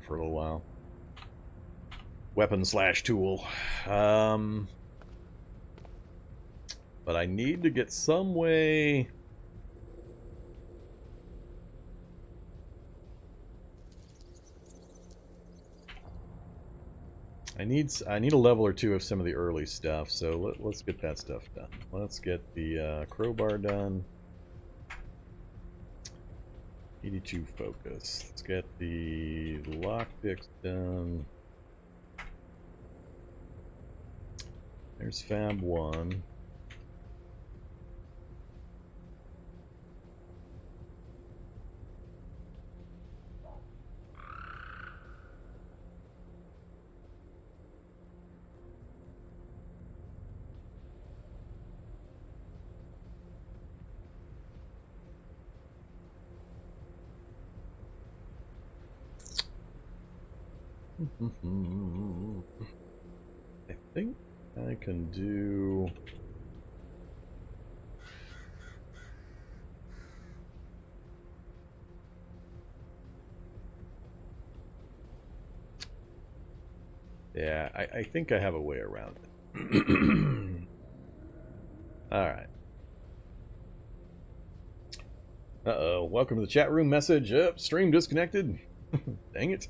for a little while. Weapon slash tool. But I need to get some way... I need a level or two of some of the early stuff, so let's get that stuff done. Let's get the crowbar done. 82 focus. Let's get the lockpicks done. There's Fab 1. I think I can do... Yeah, I think I have a way around it. Alright. Uh-oh, welcome to the chat room message. Stream disconnected. Dang it.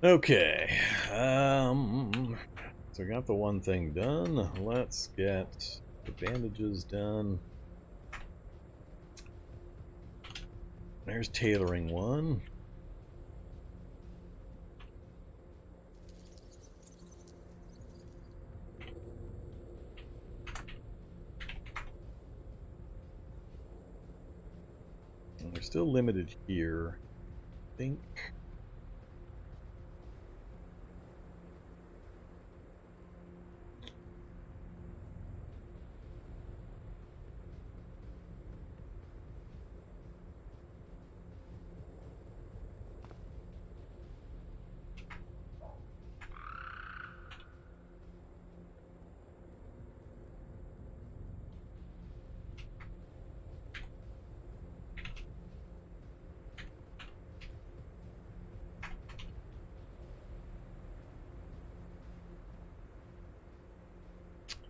Okay, so I got the one thing done. Let's get the bandages done. There's tailoring one. And we're still limited here, I think.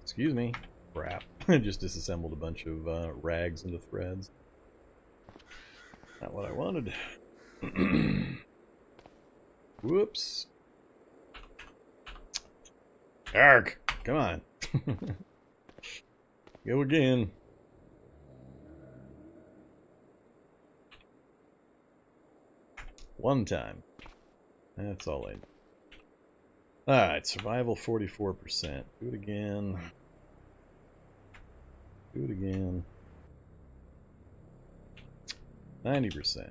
Excuse me. Crap. I just disassembled a bunch of rags into threads. Not what I wanted. Whoops. Ark! Come on. Go again. One time. That's all I need. Alright, survival 44%. Do it again. Do it again. 90%.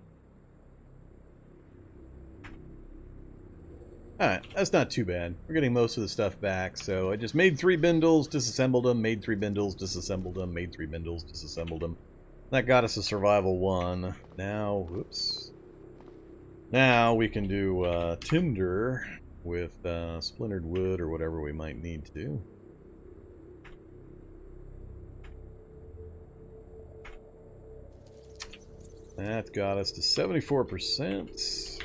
Alright, that's not too bad. We're getting most of the stuff back, so I just made 3 bindles, disassembled them, made 3 bindles, disassembled them, made 3 bindles, disassembled them. That got us a survival 1. Now, whoops. Now we can do tinder with splintered wood or whatever we might need to. That got us to 74%.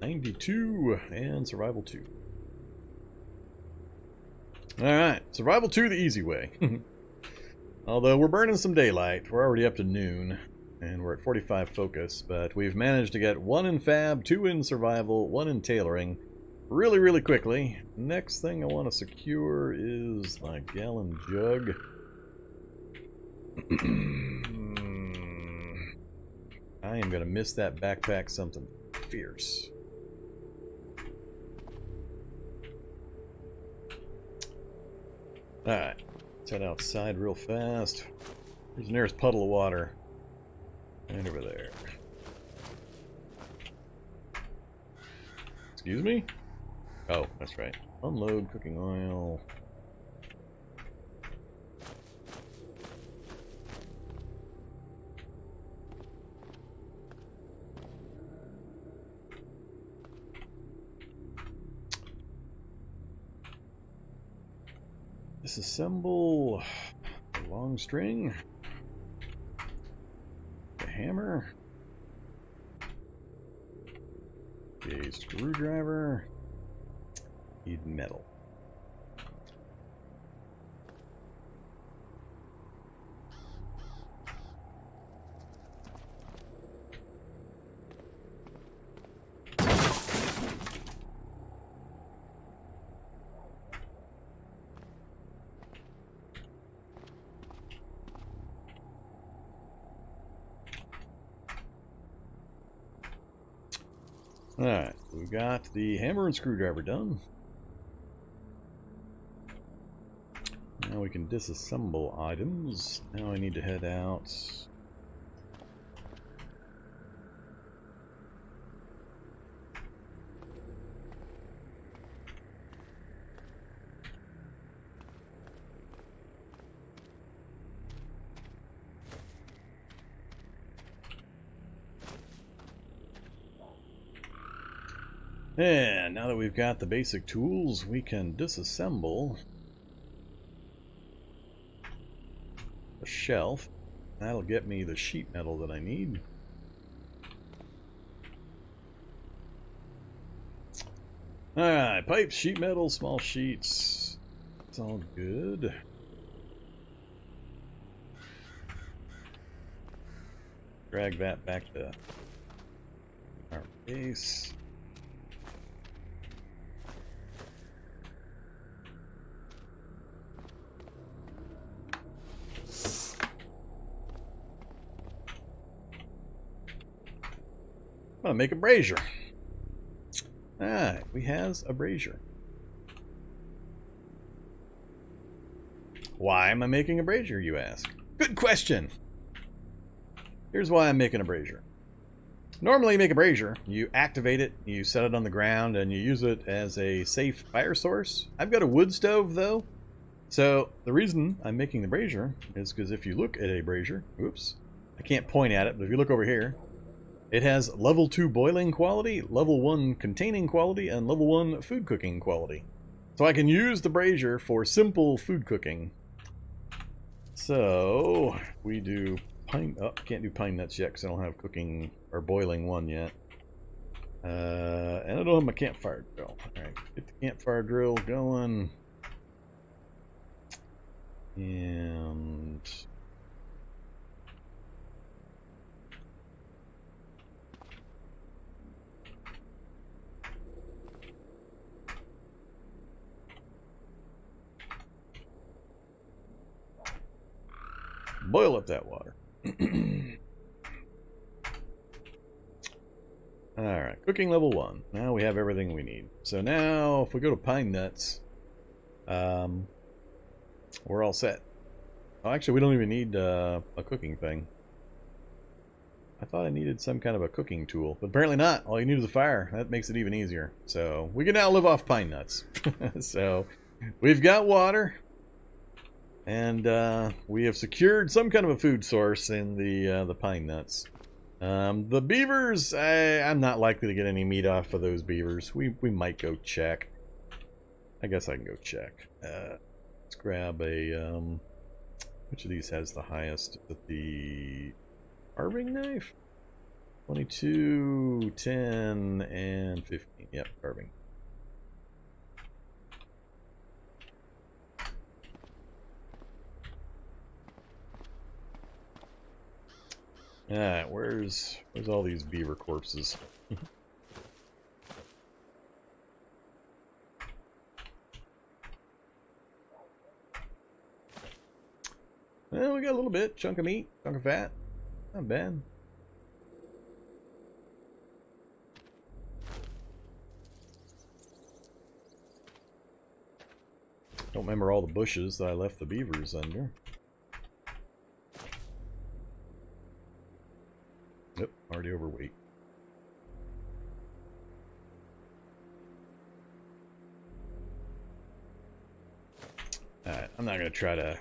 $92 and survival 2. Alright, survival 2 the easy way. Although we're burning some daylight. We're already up to noon. And we're at 45 focus. But we've managed to get 1 in fab, 2 in survival, 1 in tailoring. Really, really quickly. Next thing I want to secure is my gallon jug. I am going to miss that backpack something fierce. Alright, let's head outside real fast. There's the nearest puddle of water. Right over there. Excuse me? Oh, that's right. Unload cooking oil. Disassemble the long string. The hammer. A screwdriver. Need metal. Alright, we got the hammer and screwdriver done. Now we can disassemble items. Now I need to head out. And now that we've got the basic tools, we can disassemble the shelf. That'll get me the sheet metal that I need. Alright, pipes, sheet metal, small sheets. It's all good. Drag that back to our base. I'm gonna make a brazier. Alright, we has a brazier. Why am I making a brazier, you ask? Good question! Here's why I'm making a brazier. Normally you make a brazier, you activate it, you set it on the ground, and you use it as a safe fire source. I've got a wood stove, though. So, the reason I'm making the brazier is because if you look at a brazier, oops, I can't point at it, but if you look over here, it has level 2 boiling quality, level 1 containing quality, and level 1 food cooking quality. So I can use the brazier for simple food cooking. So we do pine. Oh, can't do pine nuts yet because I don't have cooking or boiling one yet. And I don't have my campfire drill. All right, get the campfire drill going. And boil up that water. Alright, cooking level 1. Now we have everything we need. So now, if we go to pine nuts, we're all set. Oh, actually, we don't even need a cooking thing. I thought I needed some kind of a cooking tool, but apparently not. All you need is a fire. That makes it even easier. So we can now live off pine nuts. So we've got water. And we have secured some kind of a food source in the pine nuts. The beavers, I'm not likely to get any meat off of those beavers. We might go check. I guess I can go check. Let's grab a which of these has the highest? The carving knife? 22, 10, and 15. Yep, carving. Alright, where's all these beaver corpses? Well, we got a little bit. Chunk of meat, chunk of fat. Not bad. Don't remember all the bushes that I left the beavers under. Yep, already overweight. Alright, I'm not going to try to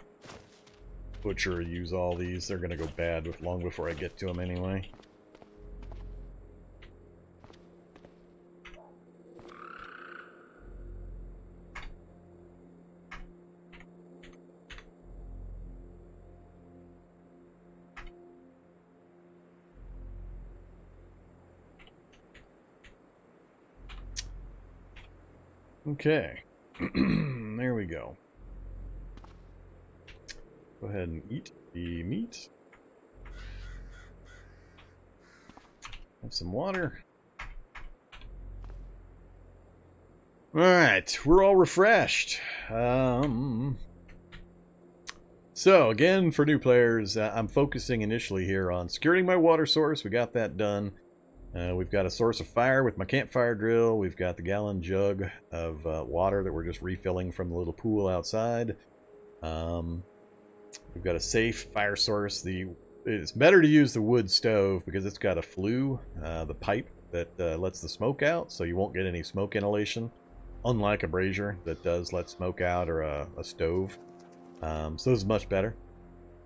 butcher or use all these. They're going to go bad long before I get to them anyway. Okay. There we go. Go ahead and eat the meat. Have some water. Alright, we're all refreshed. So, again, for new players, I'm focusing initially here on securing my water source. We got that done. We've got a source of fire with my campfire drill. We've got the gallon jug of water that we're just refilling from the little pool outside. We've got a safe fire source. It's better to use the wood stove because it's got a flue, the pipe that lets the smoke out, so you won't get any smoke inhalation, unlike a brazier that does let smoke out, or a stove. So this is much better.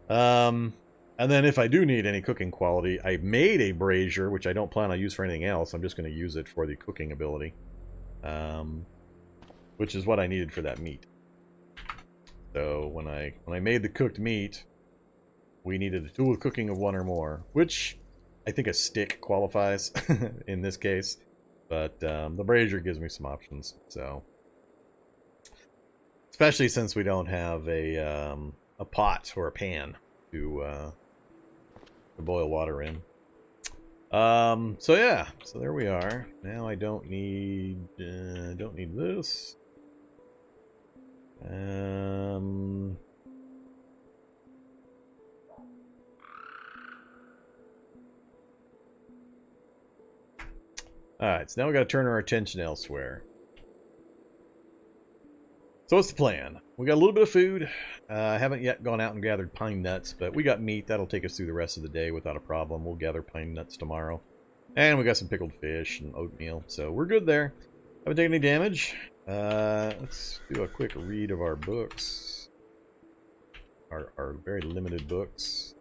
And then if I do need any cooking quality, I made a brazier, which I don't plan on use for anything else. I'm just going to use it for the cooking ability, which is what I needed for that meat. So when I made the cooked meat, we needed a tool of cooking of 1 or more, which I think a stick qualifies in this case. But the brazier gives me some options. So, especially since we don't have a pot or a pan to boil water in. So yeah, so there we are. Now I don't need this. Alright, so now we got to turn our attention elsewhere. So what's the plan? We got a little bit of food. I haven't yet gone out and gathered pine nuts, but we got meat. That'll take us through the rest of the day without a problem. We'll gather pine nuts tomorrow. And we got some pickled fish and oatmeal, so we're good there. Haven't taken any damage. Let's do a quick read of our books. Our very limited books.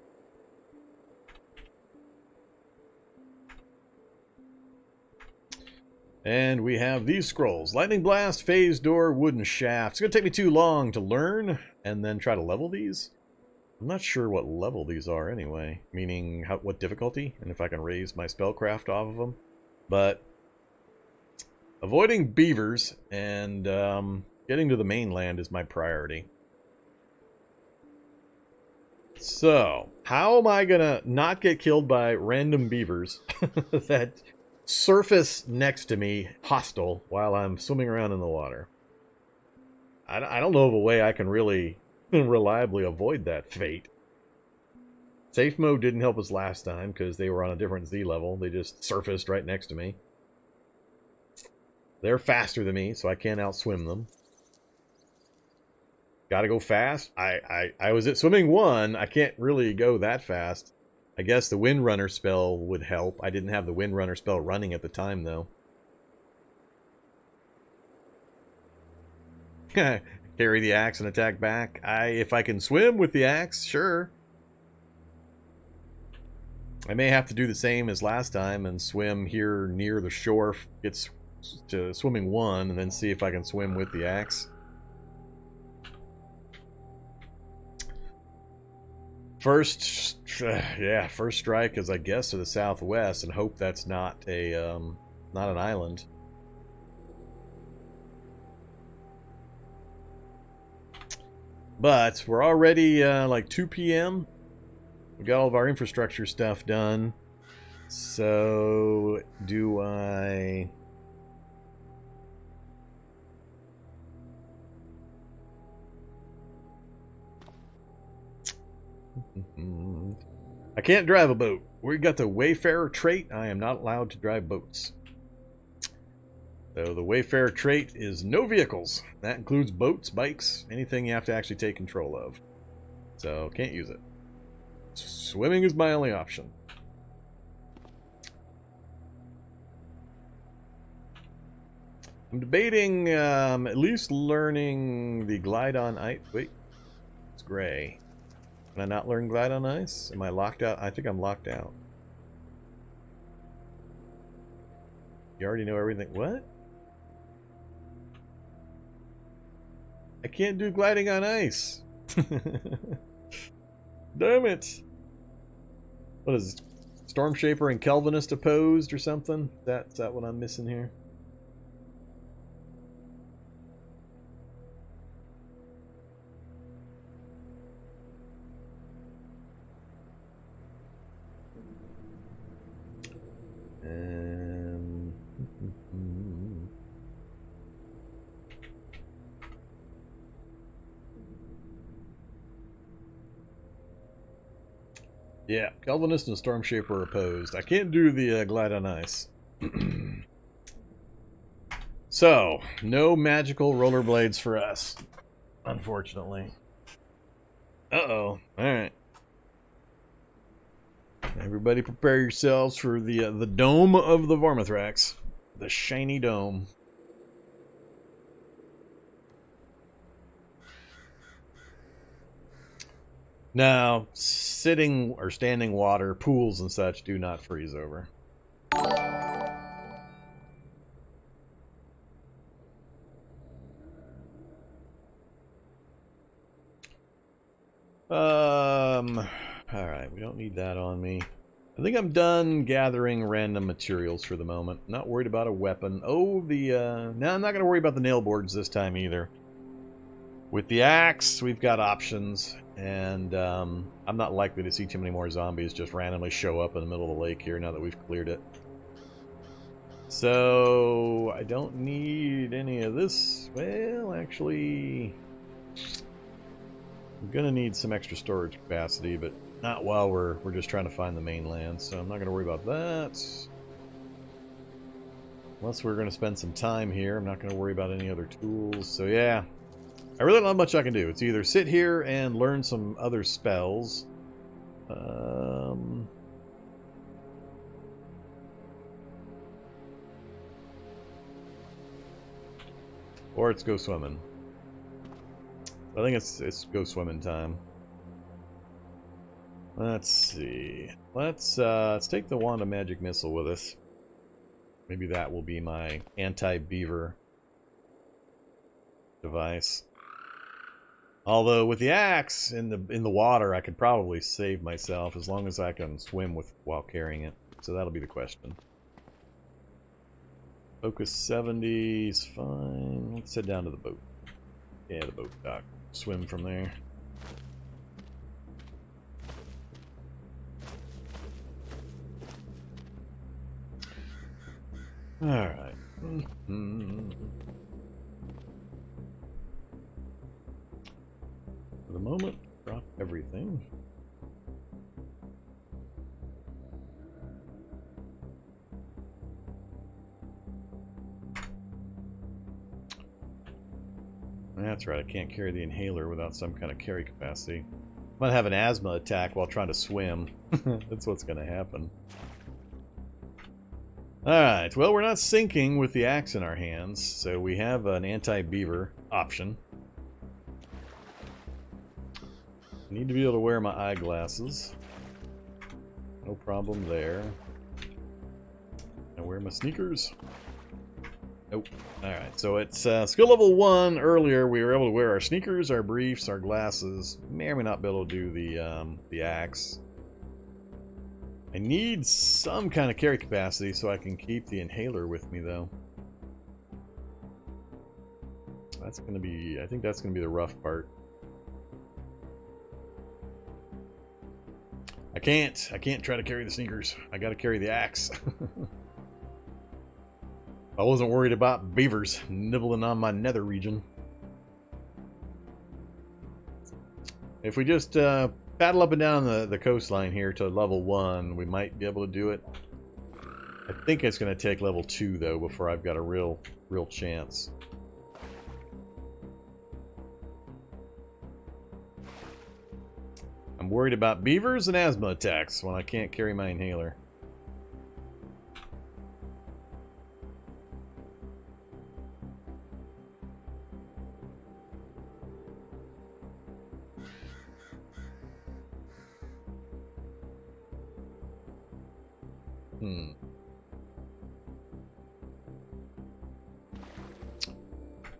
And we have these scrolls. Lightning Blast, Phase Door, Wooden Shaft. It's going to take me too long to learn and then try to level these. I'm not sure what level these are anyway. Meaning what difficulty and if I can raise my spellcraft off of them. But avoiding beavers and getting to the mainland is my priority. So, how am I going to not get killed by random beavers that surface next to me, hostile, while I'm swimming around in the water? I don't know of a way I can really reliably avoid that fate. Safe mode didn't help us last time because they were on a different Z level. They just surfaced right next to me. They're faster than me, so I can't outswim them. Gotta go fast. I was at swimming 1. I can't really go that fast. I guess the Windrunner spell would help. I didn't have the Windrunner spell running at the time, though. Carry the axe and attack back. If I can swim with the axe, sure. I may have to do the same as last time and swim here near the shore, get to swimming 1, and then see if I can swim with the axe. First strike is, I guess, to the southwest, and hope that's not an island. But we're already like 2 p.m. We got all of our infrastructure stuff done. So do I? I can't drive a boat. We got the Wayfarer trait. I am not allowed to drive boats. So the Wayfarer trait is no vehicles. That includes boats, bikes, anything you have to actually take control of. So can't use it. Swimming is my only option. I'm debating at least learning the glide on ice. Wait, it's gray. Can I not learn glide on ice? Am I locked out? I think I'm locked out. You already know everything. What? I can't do gliding on ice. Damn it. What is this? Stormshaper and Kelvinist opposed or something? Is that what I'm missing here? Yeah, Calvinist and Stormshaper are opposed. I can't do the Glide on Ice. So, no magical rollerblades for us, unfortunately. Uh-oh. Alright. Everybody prepare yourselves for the dome of the Vormithrax. The shiny dome. Now, sitting or standing water, pools and such do not freeze over. Alright, we don't need that on me. I think I'm done gathering random materials for the moment. Not worried about a weapon. Oh, no, I'm not going to worry about the nail boards this time either. With the axe, we've got options, and I'm not likely to see too many more zombies just randomly show up in the middle of the lake here now that we've cleared it. So, I don't need any of this. Well, actually, I'm going to need some extra storage capacity, but not while we're just trying to find the mainland, so I'm not going to worry about that. Unless we're going to spend some time here, I'm not going to worry about any other tools. So yeah, I really don't have much I can do. It's either sit here and learn some other spells. Or it's go swimming. I think it's go swimming time. Let's see. Let's take the wand of magic missile with us. Maybe that will be my anti-beaver device. Although with the axe in the water, I could probably save myself as long as I can swim while carrying it. So that'll be the question. Focus 70 is fine. Let's head down to the boat. Yeah, the boat dock. Swim from there. Alright. For the moment, drop everything. That's right, I can't carry the inhaler without some kind of carry capacity. I might have an asthma attack while trying to swim. That's what's going to happen. Alright, well, we're not sinking with the axe in our hands, so we have an anti-beaver option. I need to be able to wear my eyeglasses. No problem there. I wear my sneakers. Nope. Alright, so it's skill level 1. Earlier, we were able to wear our sneakers, our briefs, our glasses. May or may not be able to do the axe. I need some kind of carry capacity so I can keep the inhaler with me, though. That's going to be... I think that's going to be the rough part. I can't try to carry the sneakers. I got to carry the axe. I wasn't worried about beavers nibbling on my nether region. If we just paddle up and down the coastline here to level 1, we might be able to do it. I think it's going to take level 2, though, before I've got a real chance. I'm worried about beavers and asthma attacks when I can't carry my inhaler.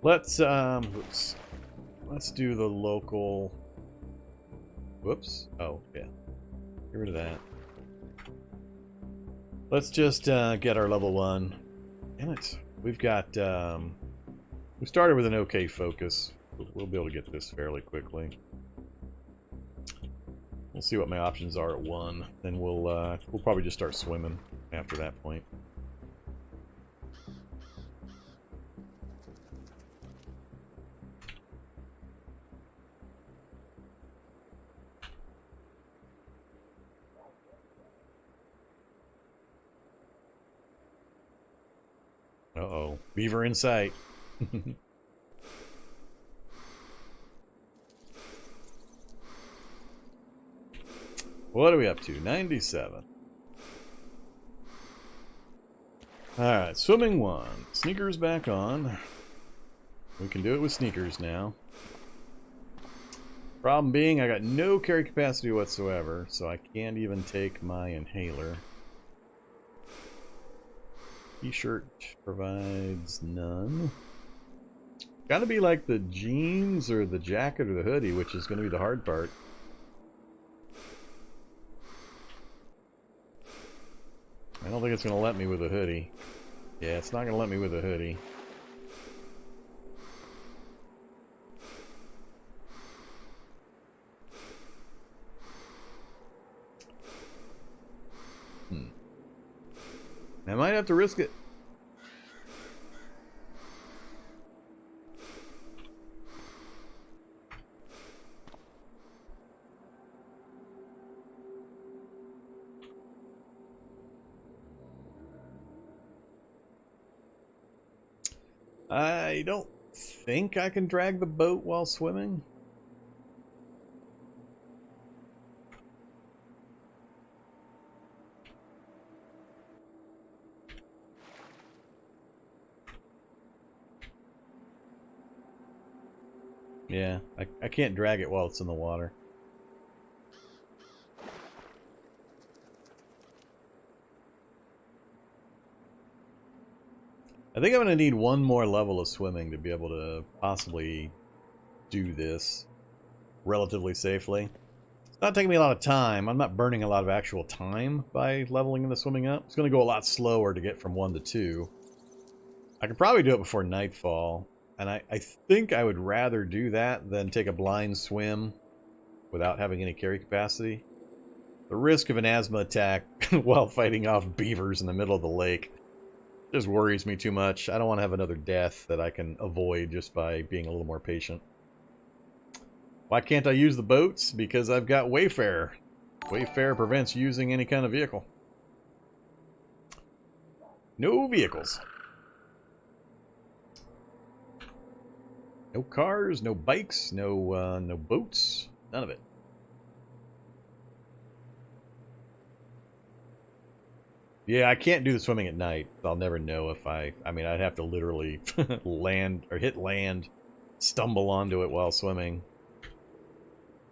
Let's do the local. Whoops. Oh, yeah. Get rid of that. Let's just get our level 1. Damn it. We've got we started with an okay focus. We'll be able to get this fairly quickly. We'll see what my options are at 1. Then we'll probably just start swimming after that point. Uh-oh. Beaver in sight. What are we up to? 97. Alright, swimming 1. Sneakers back on. We can do it with sneakers now. Problem being, I got no carry capacity whatsoever, so I can't even take my inhaler. T-shirt provides none. Gotta be like the jeans or the jacket or the hoodie, which is gonna be the hard part. I don't think it's gonna let me with a hoodie. Yeah, it's not gonna let me with a hoodie. I might have to risk it. I don't think I can drag the boat while swimming. Yeah, I can't drag it while it's in the water. I think I'm going to need one more level of swimming to be able to possibly do this relatively safely. It's not taking me a lot of time. I'm not burning a lot of actual time by leveling the swimming up. It's going to go a lot slower to get from 1 to 2. I could probably do it before nightfall. And I think I would rather do that than take a blind swim without having any carry capacity. The risk of an asthma attack while fighting off beavers in the middle of the lake just worries me too much. I don't want to have another death that I can avoid just by being a little more patient. Why can't I use the boats? Because I've got Wayfarer. Wayfarer prevents using any kind of vehicle. No vehicles. No cars, no bikes, no boats, none of it. Yeah, I can't do the swimming at night. I'll never know if I mean, I'd have to literally land or hit land, stumble onto it while swimming.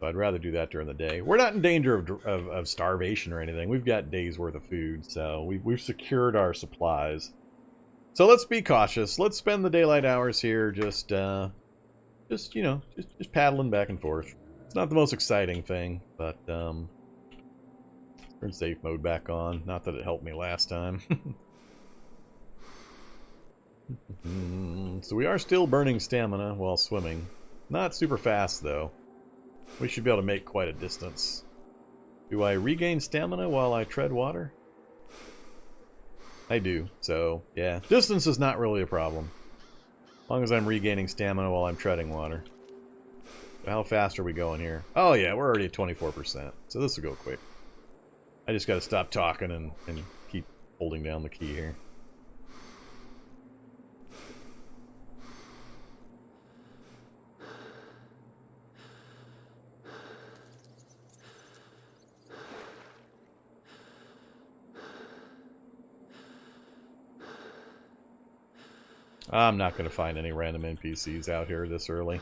So I'd rather do that during the day. We're not in danger of starvation or anything. We've got days worth of food, so we've secured our supplies. So let's be cautious. Let's spend the daylight hours here just you know, just paddling back and forth. It's not the most exciting thing, but turn safe mode back on. Not that it helped me last time. So we are still burning stamina while swimming. Not super fast though. We should be able to make quite a distance. Do I regain stamina while I tread water? I do, so yeah. Distance is not really a problem. As long as I'm regaining stamina while I'm treading water. How fast are we going here? Oh yeah, we're already at 24%. So this will go quick. I just gotta stop talking and keep holding down the key here. I'm not going to find any random NPCs out here this early.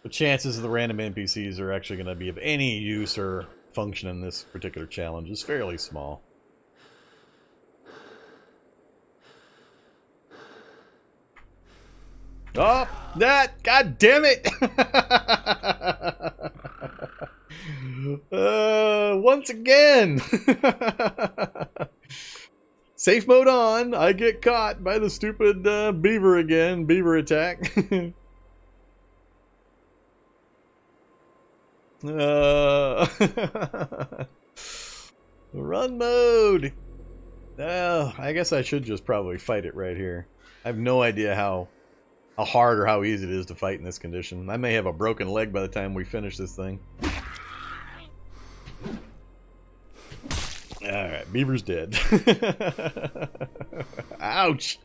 The chances of the random NPCs are actually going to be of any use or function in this particular challenge is fairly small. Oh, that! God damn it! Once again! Safe mode on. I get caught by the stupid beaver again. Beaver attack. Run mode. I guess I should just probably fight it right here. I have no idea how hard or how easy it is to fight in this condition. I may have a broken leg by the time we finish this thing. Alright, Beaver's dead. Ouch!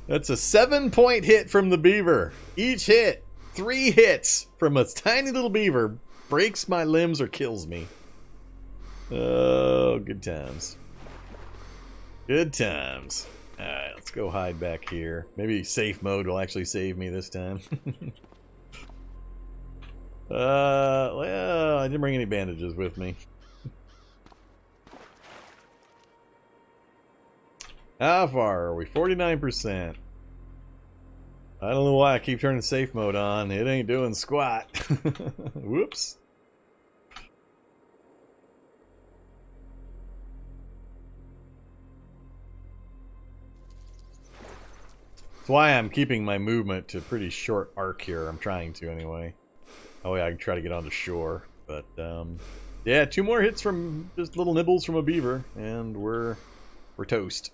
That's a 7-point hit from the Beaver. Each hit, 3 hits from a tiny little Beaver, breaks my limbs or kills me. Oh, good times. Good times. Alright, let's go hide back here. Maybe safe mode will actually save me this time. Well, I didn't bring any bandages with me. How far are we? 49%. I don't know why I keep turning safe mode on. It ain't doing squat. Whoops. That's why I'm keeping my movement to a pretty short arc here. I'm trying to anyway. Oh yeah, I can try to get onto shore. But, yeah, 2 more hits from just little nibbles from a Beaver, and we're toast.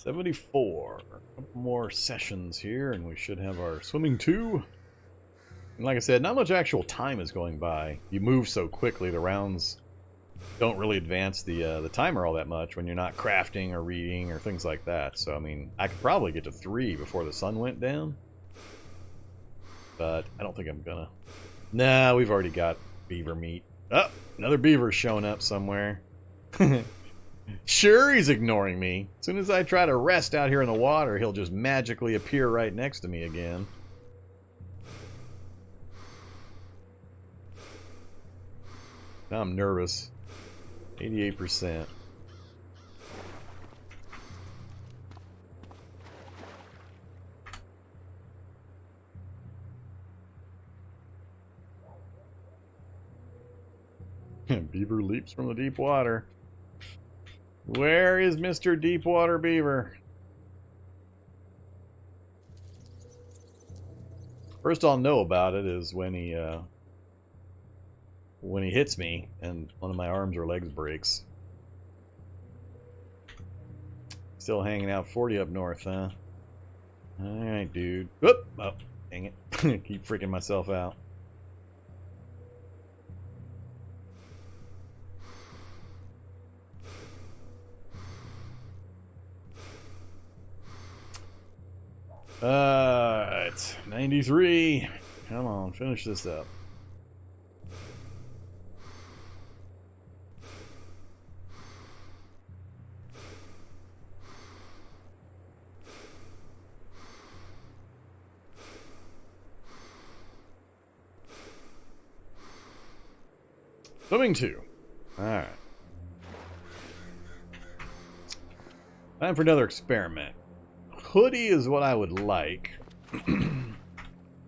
$74. A couple more sessions here, and we should have our swimming 2. And like I said, not much actual time is going by. You move so quickly, the rounds don't really advance the timer all that much when you're not crafting or reading or things like that. So, I mean, I could probably get to 3 before the sun went down. But I don't think I'm gonna. Nah, we've already got Beaver meat. Oh, another Beaver showing up somewhere. Sure, he's ignoring me. As soon as I try to rest out here in the water, he'll just magically appear right next to me again. Now I'm nervous. 88%. Beaver leaps from the deep water. Where is Mr. Deepwater Beaver? First I'll know about it is when he hits me and one of my arms or legs breaks. Still hanging out 40 up north, huh? Alright, dude. Whoop! Oh, dang it. Keep freaking myself out. It's 93. Come on, finish this up. Swimming 2. Alright. Time for another experiment. Hoodie is what I would like.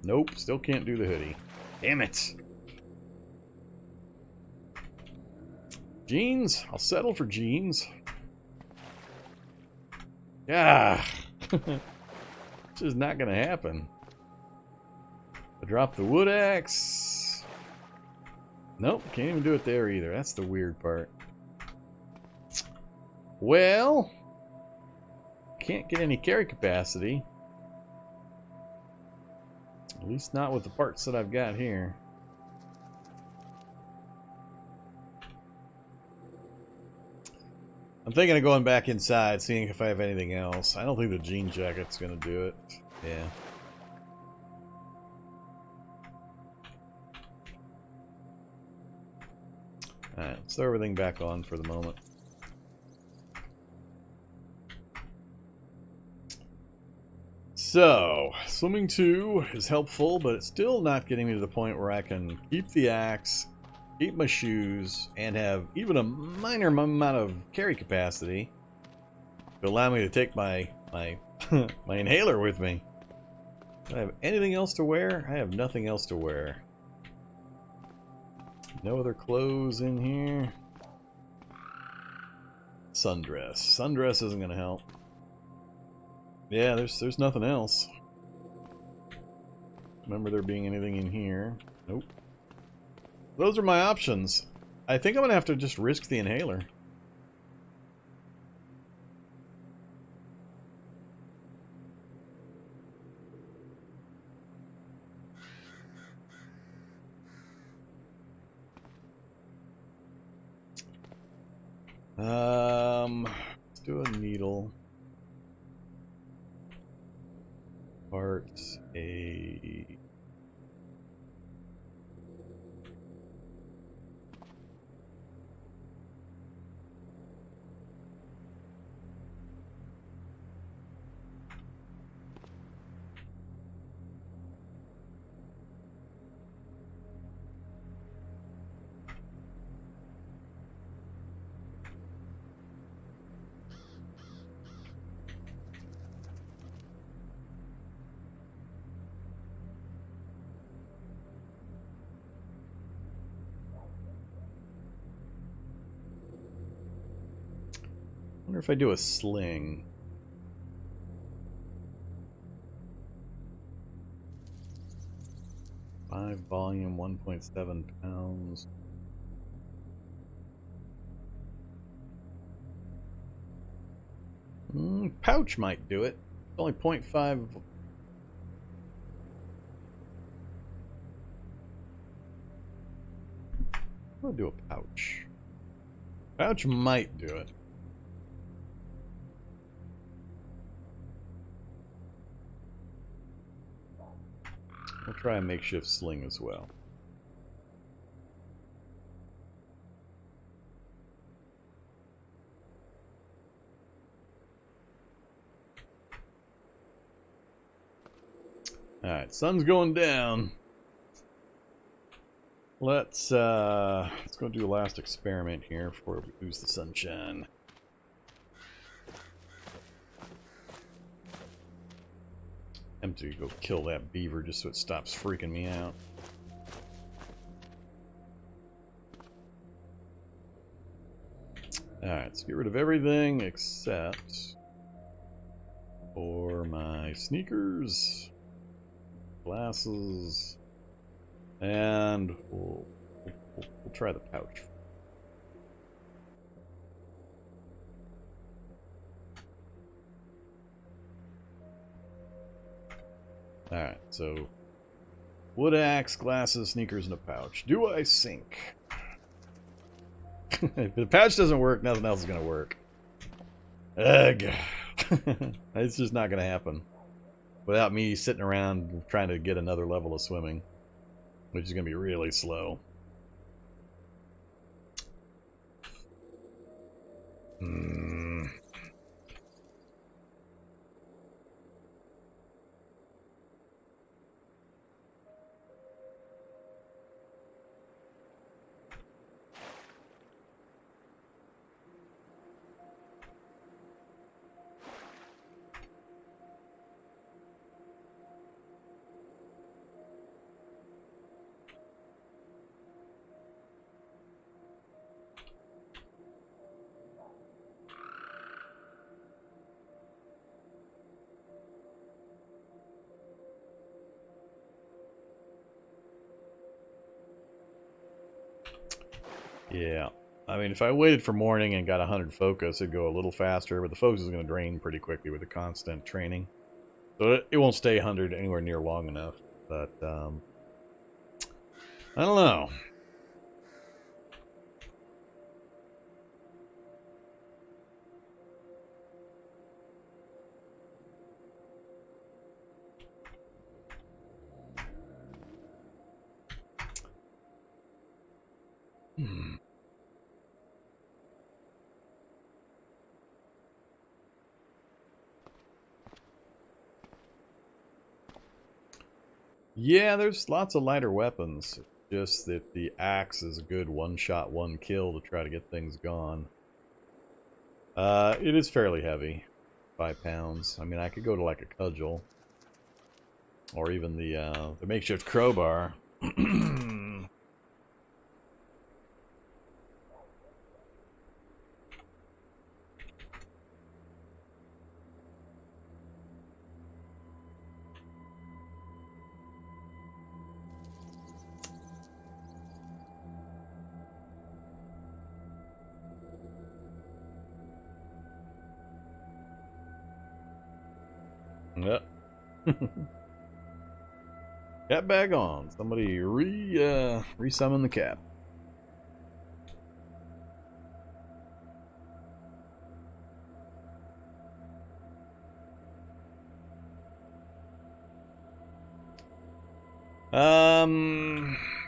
Nope, still can't do the hoodie. Damn it. Jeans? I'll settle for jeans. Ah. This is not going to happen. I drop the wood axe. Nope, can't even do it there either. That's the weird part. Well, can't get any carry capacity. At least not with the parts that I've got here. I'm thinking of going back inside, seeing if I have anything else. I don't think the jean jacket's going to do it. Yeah. Alright, let's throw everything back on for the moment. So, swimming 2 is helpful, but it's still not getting me to the point where I can keep the axe, keep my shoes, and have even a minor amount of carry capacity to allow me to take my my inhaler with me. Do I have anything else to wear? I have nothing else to wear. No other clothes in here. Sundress. Sundress isn't going to help. Yeah, there's nothing else. Remember there being anything in here? Nope. Those are my options. I think I'm going to have to just risk the inhaler. Let's do a needle. Parts a... I wonder if I do a sling. Five volume, 1.7 pounds. Pouch might do it. It's only 0.5. I'll do a pouch. Pouch might do it. We'll try a makeshift sling as well. Alright, sun's going down. Let's go do a last experiment here before we lose the sunshine. I'm to go kill that beaver just so it stops freaking me out. Alright, let's get rid of everything except for my sneakers, glasses, and we'll try the pouch. Alright, so wood axe, glasses, sneakers, and a pouch. Do I sink? If the pouch doesn't work, nothing else is going to work. Ugh. It's just not going to happen. Without me sitting around trying to get another level of swimming. Which is going to be really slow. Yeah. I mean, if I waited for morning and got 100 focus, it'd go a little faster, but the focus is going to drain pretty quickly with the constant training. So it won't stay 100 anywhere near long enough. But, I don't know. Yeah, there's lots of lighter weapons. Just that the axe is a good one-shot, one-kill to try to get things gone. It is fairly heavy. 5 pounds. I mean, I could go to like a cudgel. Or even the makeshift crowbar. Yep. Cap bag on. Somebody re-summon the cap.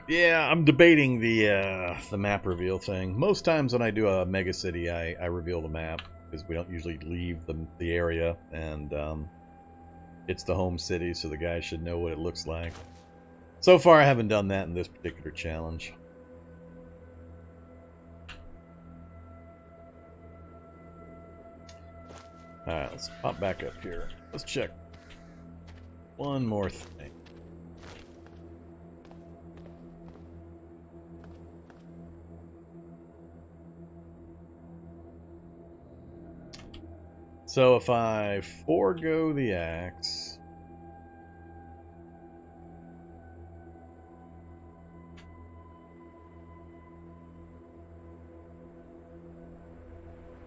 Yeah, I'm debating the map reveal thing. Most times when I do a mega city, I reveal the map because we don't usually leave the area, and it's the home city, so the guy should know what it looks like. So far, I haven't done that in this particular challenge. Alright, let's pop back up here. Let's check one more thing. So if I forego the axe,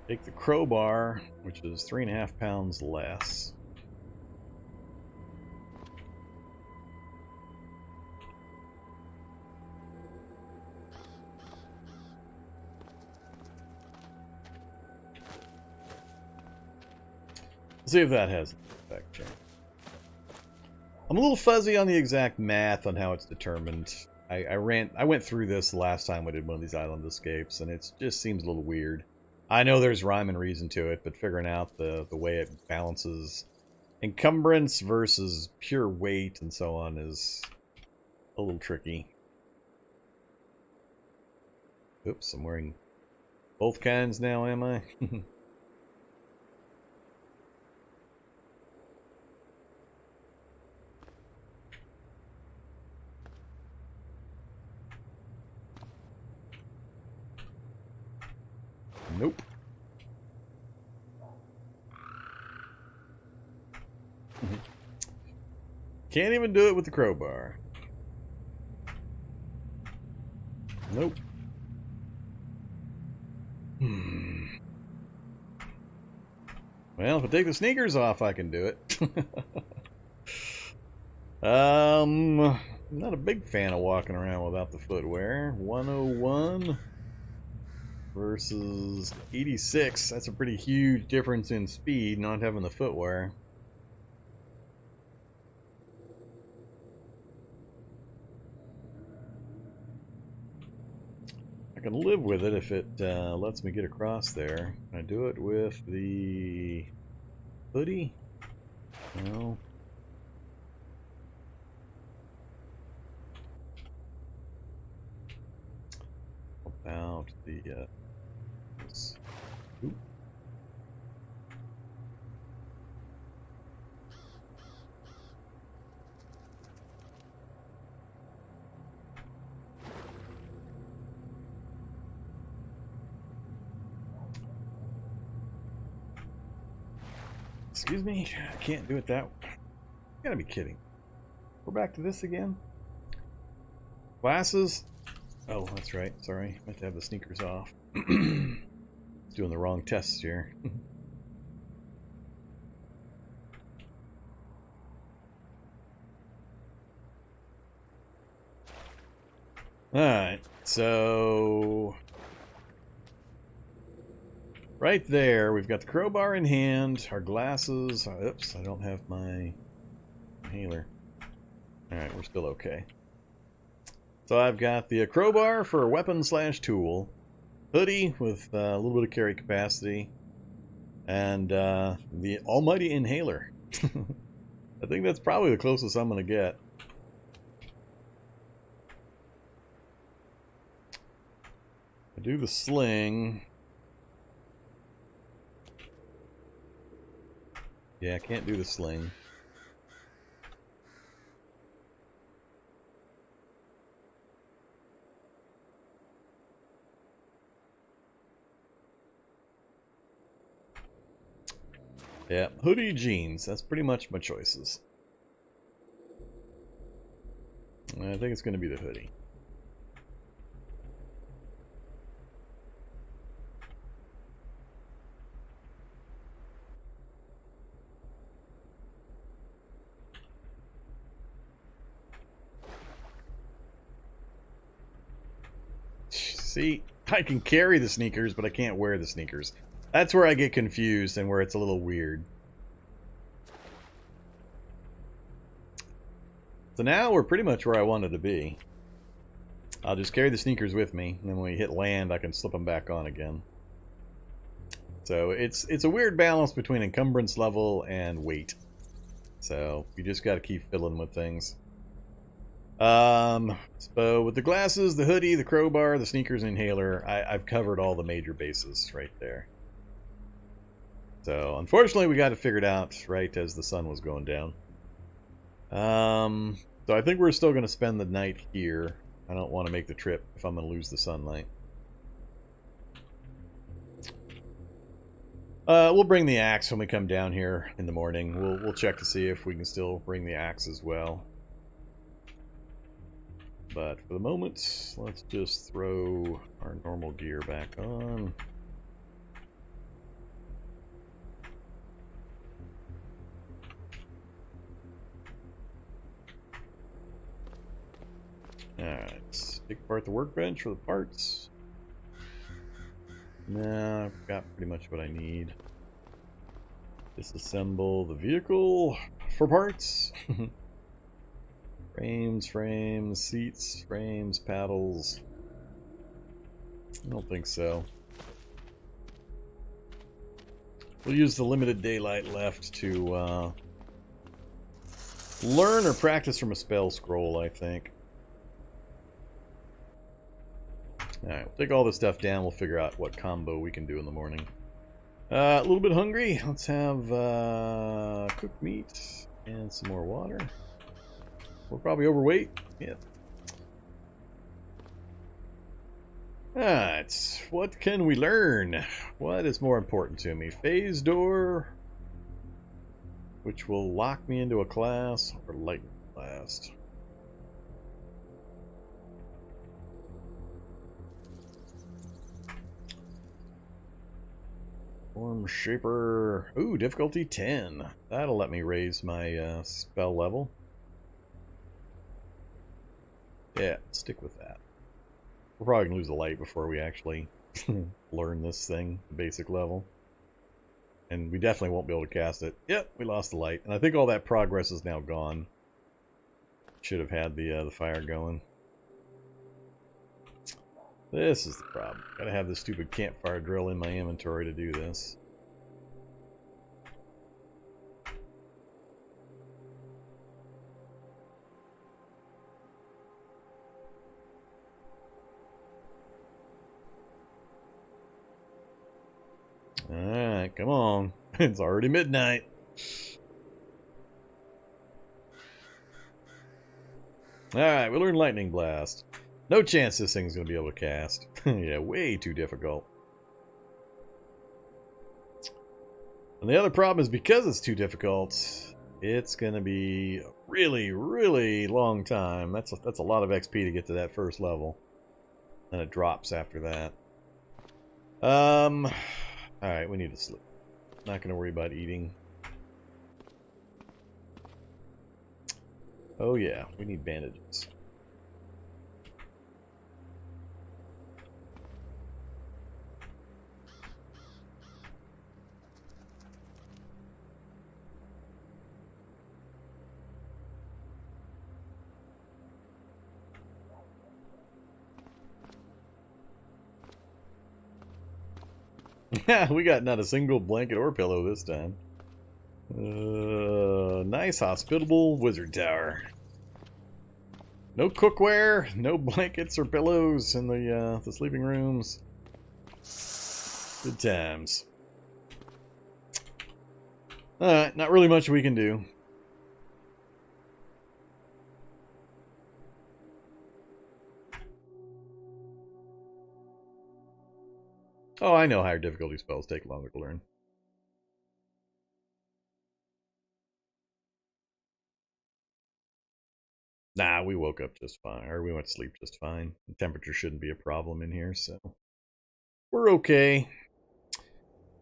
take the crowbar, which is 3.5 pounds less. See if that has an effect change. I'm a little fuzzy on the exact math on how it's determined. I went through this the last time we did one of these island escapes, and it just seems a little weird. I know there's rhyme and reason to it, but figuring out the way it balances encumbrance versus pure weight and so on is a little tricky. Oops, I'm wearing both kinds now, am I? Nope. Can't even do it with the crowbar. Nope. Well, if I take the sneakers off, I can do it. I'm not a big fan of walking around without the footwear. 101 versus 86. That's a pretty huge difference in speed, not having the footwear. I can live with it if it lets me get across there. Can I do it with the hoodie? No. About the oop. Excuse me, I can't do it that way. You gotta be kidding. We're back to this again? Glasses? Oh, that's right. Sorry. I meant to have the sneakers off. Doing the wrong tests here. Alright, so right there, we've got the crowbar in hand, our glasses. Oops, I don't have my inhaler. Alright, we're still okay. So I've got the crowbar for a weapon/tool, hoodie with a little bit of carry capacity, and the almighty inhaler. I think that's probably the closest I'm going to get. I do the sling. Yeah, I can't do the sling. Yeah, hoodie, jeans. That's pretty much my choices. I think it's going to be the hoodie. See, I can carry the sneakers, but I can't wear the sneakers. That's where I get confused and where it's a little weird. So now we're pretty much where I wanted to be. I'll just carry the sneakers with me, and then when we hit land, I can slip them back on again. So it's a weird balance between encumbrance level and weight. So you just got to keep filling with things. So with the glasses, the hoodie, the crowbar, the sneakers, and inhaler, I've covered all the major bases right there. So unfortunately, we got it figured out right as the sun was going down. So I think we're still going to spend the night here. I don't want to make the trip if I'm going to lose the sunlight. We'll bring the axe when we come down here in the morning. We'll check to see if we can still bring the axe as well. But for the moment, let's just throw our normal gear back on. Alright, take apart the workbench for the parts. Nah, I've got pretty much what I need. Disassemble the vehicle for parts. Frames, seats, frames, paddles. I don't think so. We'll use the limited daylight left to learn or practice from a spell scroll, I think. Alright, we'll take all this stuff down. We'll figure out what combo we can do in the morning. A little bit hungry. Let's have cooked meat and some more water. We're probably overweight. Yeah. Alright, what can we learn? What is more important to me? Phase door, which will lock me into a class, or lightning blast? Stormshaper. Ooh, difficulty 10. That'll let me raise my spell level. Yeah, stick with that. We're probably going to lose the light before we actually learn this thing, basic level. And we definitely won't be able to cast it. Yep, we lost the light. And I think all that progress is now gone. Should have had the fire going. This is the problem. Gotta have this stupid campfire drill in my inventory to do this. Alright, come on. It's already midnight. Alright, we learned Lightning Blast. No chance this thing's going to be able to cast. Yeah, way too difficult. And the other problem is because it's too difficult, it's going to be a really, really long time. That's a lot of XP to get to that first level. And it drops after that. Alright, we need to sleep. Not going to worry about eating. Oh yeah, we need bandages. Yeah, we got not a single blanket or pillow this time. Nice hospitable wizard tower. No cookware, no blankets or pillows in the sleeping rooms. Good times. Alright, not really much we can do. Oh, I know higher difficulty spells take longer to learn. Nah, we woke up just fine, or we went to sleep just fine. The temperature shouldn't be a problem in here, so we're okay.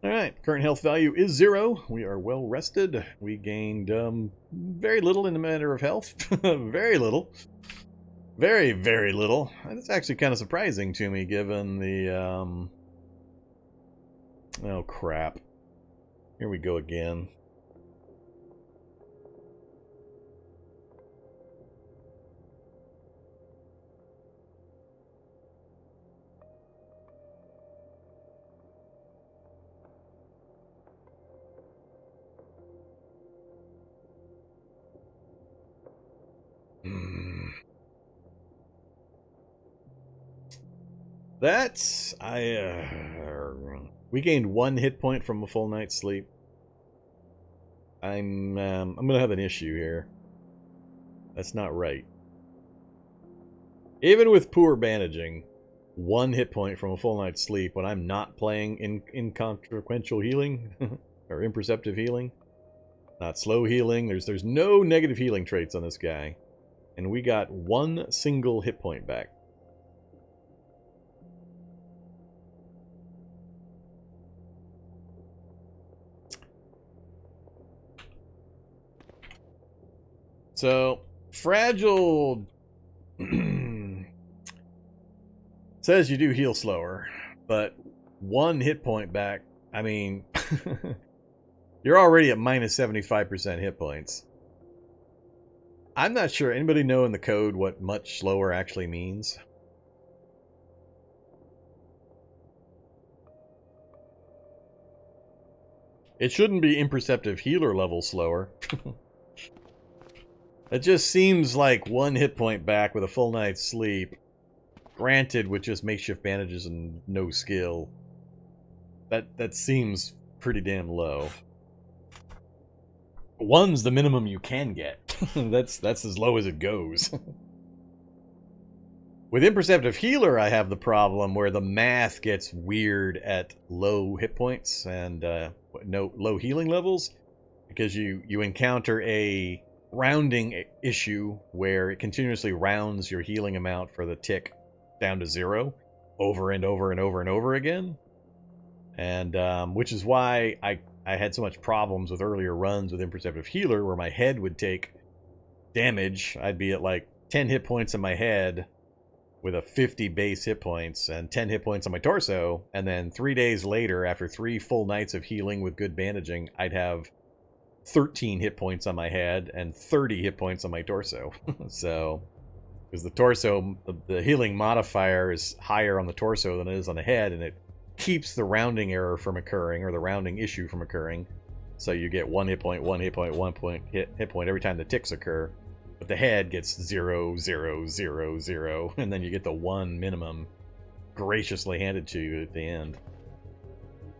Alright, current health value is 0. We are well rested. We gained very little in the matter of health. Very little. Very, very little. That's actually kind of surprising to me, given the... Oh, crap. Here we go again. That's... we gained 1 hit point from a full night's sleep. I'm gonna have an issue here. That's not right. Even with poor bandaging, 1 hit point from a full night's sleep when I'm not playing inconsequential healing or imperceptive healing, not slow healing. There's no negative healing traits on this guy, and we got 1 single hit point back. So, Fragile says you do heal slower, but 1 hit point back, I mean, you're already at minus 75% hit points. I'm not sure. Anybody know in the code what much slower actually means? It shouldn't be imperceptive healer level slower. It just seems like 1 hit point back with a full night's sleep, granted with just makeshift bandages and no skill. That seems pretty damn low. 1's the minimum you can get. That's as low as it goes. With imperceptive healer, I have the problem where the math gets weird at low hit points and no low healing levels, because you encounter a rounding issue where it continuously rounds your healing amount for the tick down to 0 over and over and over and over again, and which is why I had so much problems with earlier runs with imperceptive healer, where my head would take damage. I'd be at like 10 hit points in my head with a 50 base hit points and 10 hit points on my torso, and then 3 days later, after 3 full nights of healing with good bandaging, I'd have 13 hit points on my head and 30 hit points on my torso. So, because the torso, the healing modifier is higher on the torso than it is on the head, and it keeps the rounding error from occurring, or the rounding issue from occurring. So you get 1 hit point, 1 hit point, 1 point hit point every time the ticks occur. But the head gets 0, 0, 0, 0, and then you get the 1 minimum graciously handed to you at the end.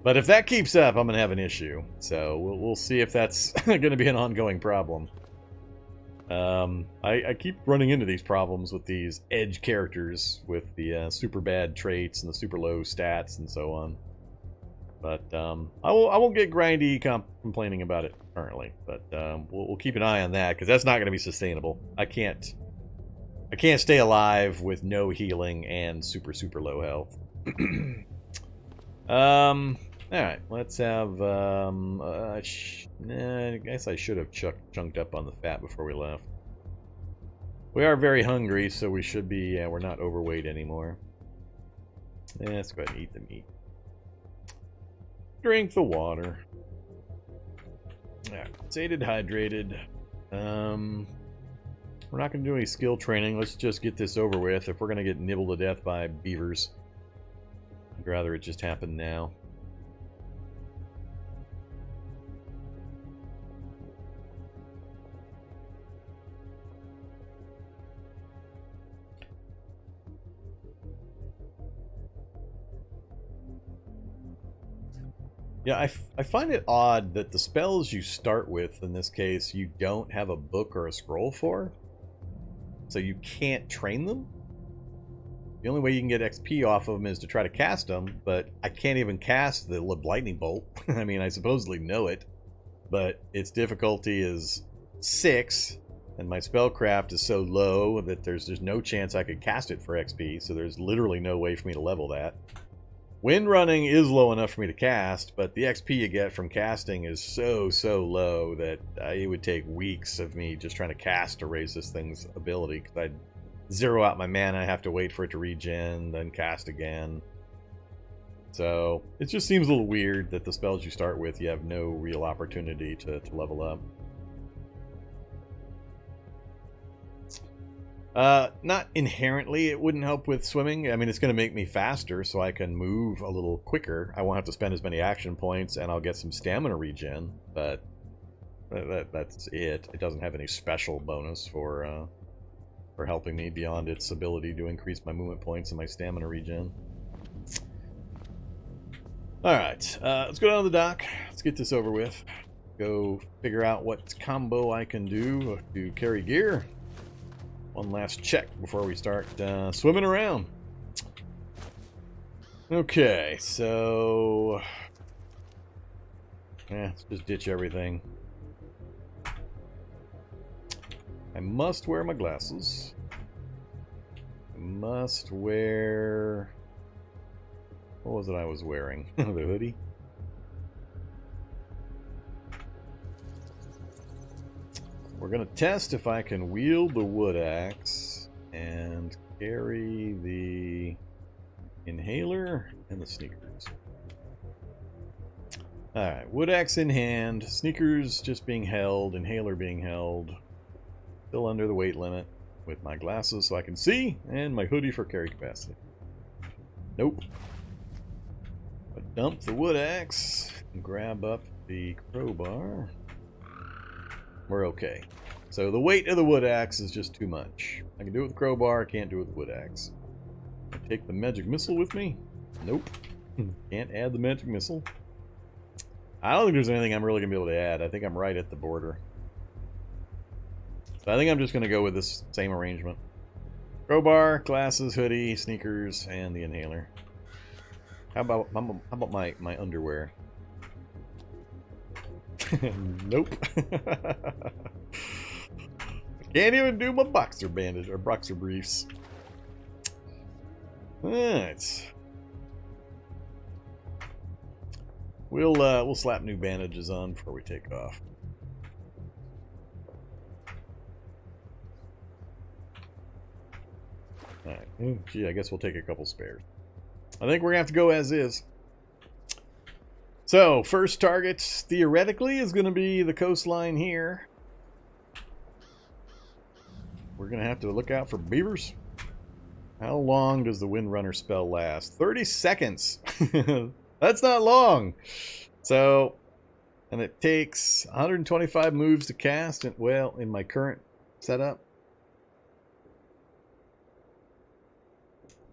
But if that keeps up, I'm going to have an issue. So we'll see if that's going to be an ongoing problem. I keep running into these problems with these edge characters with the super bad traits and the super low stats and so on. But I won't get grindy complaining about it currently. But we'll keep an eye on that, because that's not going to be sustainable. I can't stay alive with no healing and super low health. Alright, let's have, I guess I should have chunked up on the fat before we left. We are very hungry, so we should be, we're not overweight anymore. Let's go ahead and eat the meat. Drink the water. Alright, sated, hydrated. We're not going to do any skill training. Let's just get this over with. If we're going to get nibbled to death by beavers, I'd rather it just happen now. Yeah, I find it odd that the spells you start with, in this case, you don't have a book or a scroll for. So you can't train them. The only way you can get XP off of them is to try to cast them, but I can't even cast the Lightning Bolt. I mean, I supposedly know it, but its difficulty is 6, And my spellcraft is so low that there's just no chance I could cast it for XP, so there's literally no way for me to level that. Wind running is low enough for me to cast, but the XP you get from casting is so low that it would take weeks of me just trying to cast to raise this thing's ability, because I'd zero out my mana, I have to wait for it to regen, then cast again. So it just seems a little weird that the spells you start with, you have no real opportunity to level up. Not inherently, it wouldn't help with swimming. I mean, it's going to make me faster so I can move a little quicker. I won't have to spend as many action points, and I'll get some stamina regen, but that's it. It doesn't have any special bonus for helping me beyond its ability to increase my movement points and my stamina regen. Alright, let's go down to the dock. Let's get this over with. Go figure out what combo I can do to carry gear. One last check before we start swimming around. Okay, so... let's just ditch everything. I must wear my glasses. I must wear... What was it I was wearing? The hoodie? We're going to test if I can wield the wood axe and carry the inhaler and the sneakers. Alright, wood axe in hand, sneakers just being held, inhaler being held. Still under the weight limit with my glasses so I can see, and my hoodie for carry capacity. Nope. But dump the wood axe and grab up the crowbar. We're okay. So the weight of the wood axe is just too much. I can do it with the crowbar, can't do it with the wood axe. I take the magic missile with me? Nope. Can't add the magic missile. I don't think there's anything I'm really going to be able to add. I think I'm right at the border. So I think I'm just going to go with this same arrangement. Crowbar, glasses, hoodie, sneakers, and the inhaler. How about my underwear? Nope. I can't even do my boxer bandage or boxer briefs. Alright. We'll slap new bandages on before we take off. Alright. Gee, I guess we'll take a couple spares. I think we're gonna have to go as is. So, first target, theoretically, is going to be the coastline here. We're going to have to look out for beavers. How long does the Windrunner spell last? 30 seconds! That's not long! So, and it takes 125 moves to cast, and, well, in my current setup.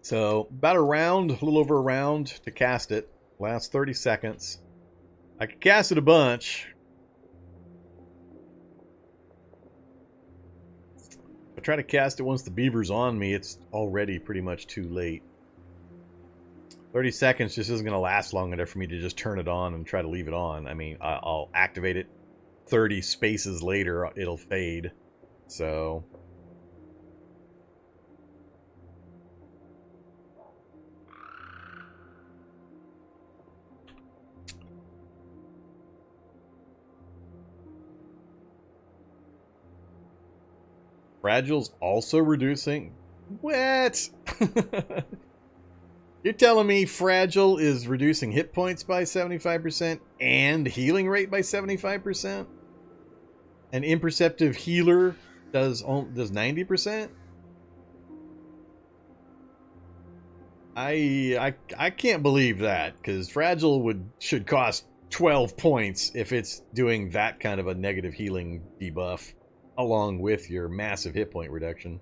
So, about a round, a little over a round to cast it. Lasts 30 seconds. I could cast it a bunch. If I try to cast it once the beaver's on me, it's already pretty much too late. 30 seconds just isn't going to last long enough for me to just turn it on and try to leave it on. I mean, I'll activate it 30 spaces later, it'll fade. So... Fragile's also reducing? What? You're telling me Fragile is reducing hit points by 75% and healing rate by 75%? An imperceptive healer does 90%? I can't believe that, because Fragile should cost 12 points if it's doing that kind of a negative healing debuff along with your massive hit point reduction.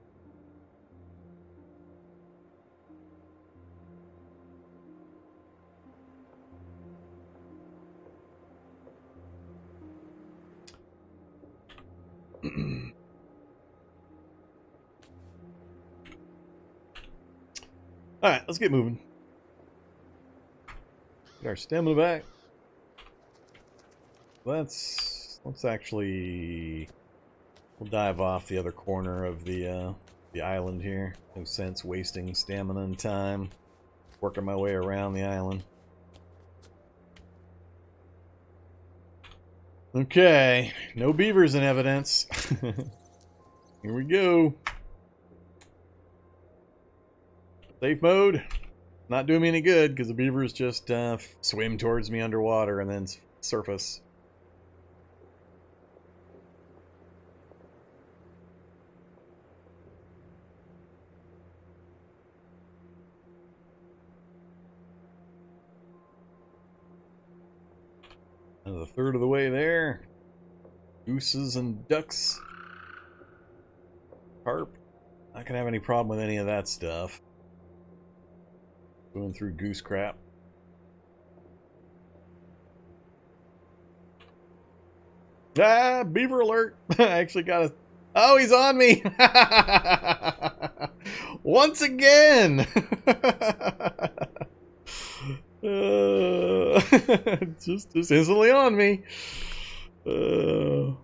Alright, let's get moving. Get our stamina back. Let's actually... We'll dive off the other corner of the island here. No sense wasting stamina and time working my way around the island. Okay, no beavers in evidence. Here we go. Safe mode. Not doing me any good because the beavers just swim towards me underwater and then surface. Another third of the way there. Gooses and ducks. Carp. Not gonna have any problem with any of that stuff. Going through goose crap. Ah, beaver alert. I actually got a... Oh, he's on me. Once again. Just instantly on me. And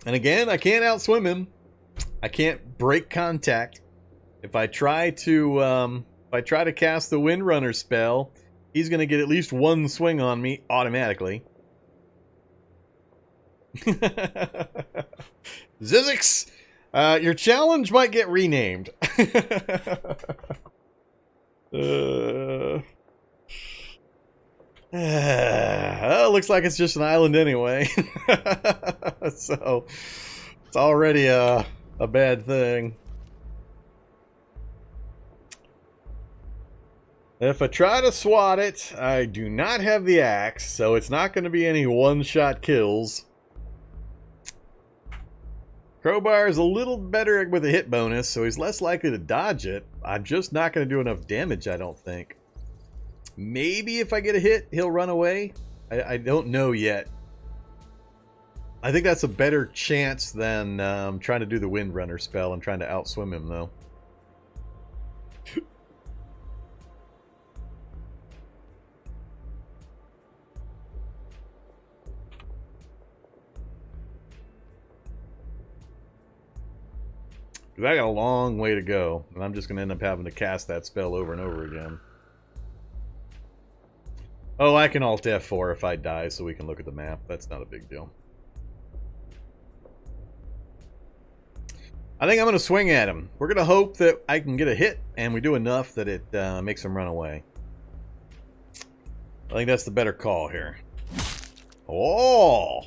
again, I can't outswim him. I can't break contact. If I try to cast the Windrunner spell, he's going to get at least one swing on me automatically. Zizix, your challenge might get renamed. Well, looks like it's just an island anyway. So it's already a bad thing. If I try to swat it, I do not have the axe, so it's not going to be any one-shot kills. Crowbar is a little better with a hit bonus, so he's less likely to dodge it. I'm just not going to do enough damage, I don't think. Maybe if I get a hit, he'll run away. I don't know yet. I think that's a better chance than trying to do the Windrunner spell and trying to outswim him, though. I got a long way to go, and I'm just going to end up having to cast that spell over and over again. Oh, I can Alt F4 if I die so we can look at the map. That's not a big deal. I think I'm going to swing at him. We're going to hope that I can get a hit, and we do enough that it makes him run away. I think that's the better call here. Oh!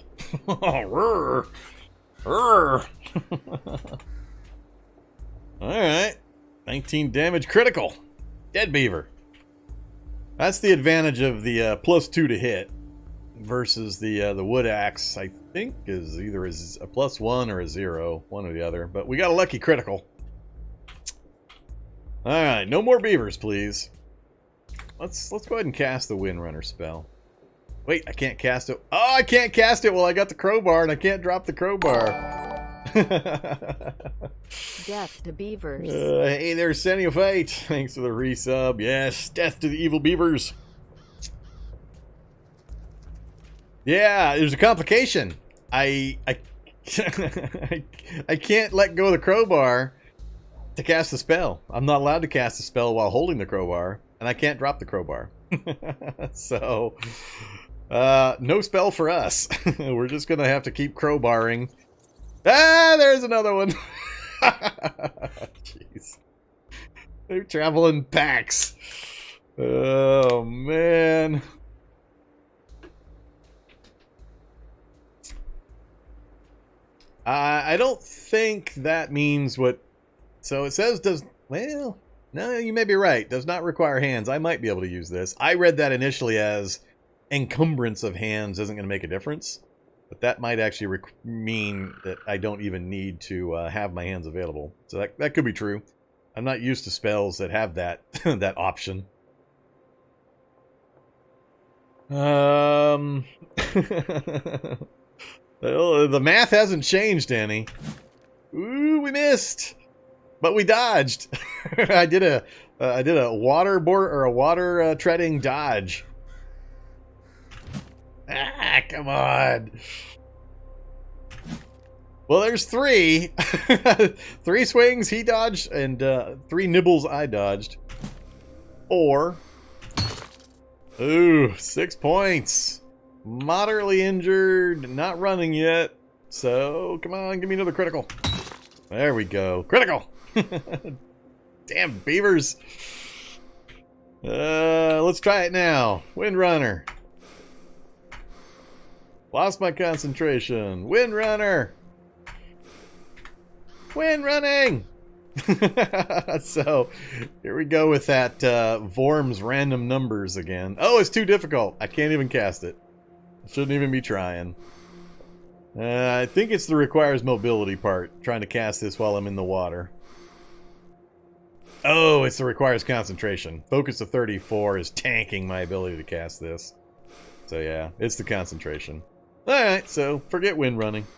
Alright. 19 damage critical. Dead beaver. That's the advantage of the +2 to hit versus the wood axe, I think, is either a +1 or a 0. One or the other. But we got a lucky critical. Alright, no more beavers, please. Let's go ahead and cast the Windrunner spell. Wait, I can't cast it. Oh, I can't cast it while I got the crowbar, and I can't drop the crowbar. Death to beavers. Hey there, Seniofate. Thanks for the resub. Yes, death to the evil beavers. Yeah, there's a complication. I can't let go of the crowbar to cast the spell. I'm not allowed to cast the spell while holding the crowbar, and I can't drop the crowbar. So, no spell for us. We're just gonna have to keep crowbarring. Ah, there's another one. Jeez. They travel in packs. Oh, man. I don't think that means what... So it says does... Well, no, you may be right. Does not require hands. I might be able to use this. I read that initially as encumbrance of hands isn't going to make a difference. But that might actually mean that I don't even need to have my hands available. So that could be true. I'm not used to spells that have that that option. Well, the math hasn't changed any. Ooh, we missed, but we dodged. I did a waterboard or a water treading dodge. Ah, come on. Well, there's 3. 3 swings he dodged, and 3 nibbles I dodged. Or, ooh, 6 points. Moderately injured, not running yet. So, come on, give me another critical. There we go. Critical! Damn beavers. Let's try it now. Windrunner. Lost my concentration. Windrunner. Wind running! So, here we go with that Vorm's random numbers again. Oh, it's too difficult. I can't even cast it. I shouldn't even be trying. I think it's the requires mobility part, trying to cast this while I'm in the water. Oh, it's the requires concentration. Focus of 34 is tanking my ability to cast this. So yeah, it's the concentration. Alright, so forget wind running.